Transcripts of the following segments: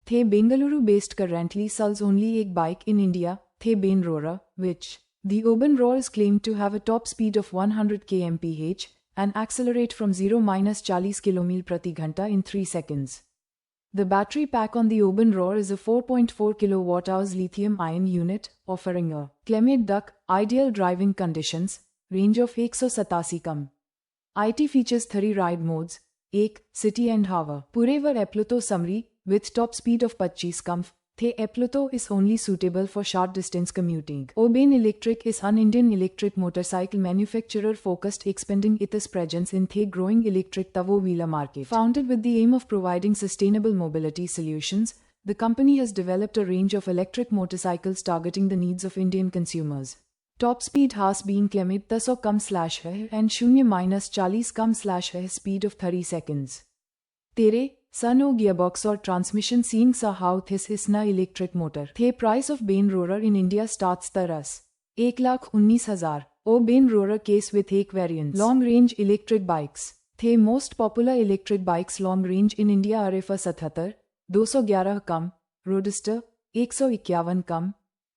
The Bengaluru-based currently sells only एक bike in India, the Ben Rorer, which the Urban Roar is claimed to have a top speed of 100 kmph and accelerate from 0–40 km prati ghanta in 3 seconds. The battery pack on the Urban Roar is a 4.4 kWh lithium-ion unit, offering a climate duck, ideal driving conditions, range of 187 km. IT features 30 ride modes, 1 city and Hava. Purevar Epluto summary, with top speed of 25 km. The Epluto is only suitable for short distance commuting. Oben Electric is an Indian electric motorcycle manufacturer focused expanding its presence in the growing electric two-wheeler market. Founded with the aim of providing sustainable mobility solutions, the company has developed a range of electric motorcycles targeting the needs of Indian consumers. Top speed has been claimed 10 km/h and 0–40 km/h speed of 30 seconds. Tere Sano gearbox or transmission seeing how this is na electric motor. The price of Ben Rorer in India starts taras 1,19,000. O Ben Rorer case with 1 variants. Long range electric bikes. The most popular electric bikes long range in India are F77, 211 km, Roadster, 151 km,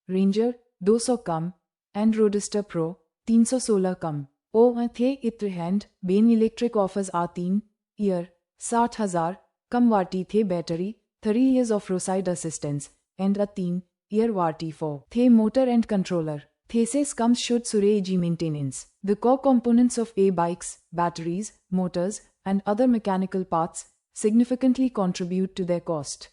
Ranger, 200 km, and Roadster Pro, 316 km. O the itr hand, Ben Electric offers A3 year, 60,000 कम वाटी थे battery 3 years of roadside assistance and a 3 year warranty for the motor and controller. Thesis comes should Sureji maintenance. The core components of bikes, batteries, motors, and other mechanical parts significantly contribute to their cost.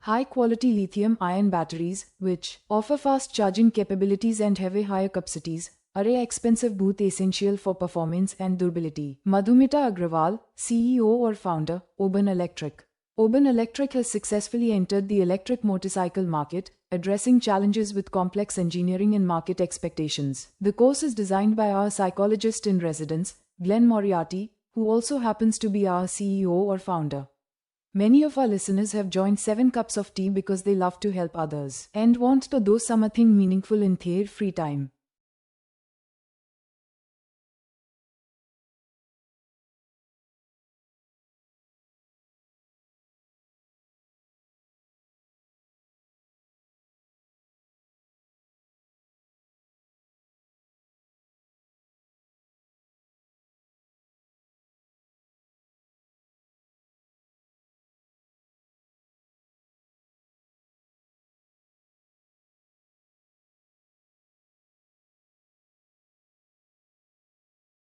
High quality lithium ion batteries, which offer fast charging capabilities and have a higher capacities, are expensive but essential for performance and durability. Madhumita Agrawal, CEO or founder, Urban Electric. Urban Electric has successfully entered the electric motorcycle market, addressing challenges with complex engineering and market expectations. The course is designed by our psychologist in residence, Glenn Moriarty, who also happens to be our CEO or founder. Many of our listeners have joined 7 cups of tea because they love to help others and want to do something meaningful in their free time.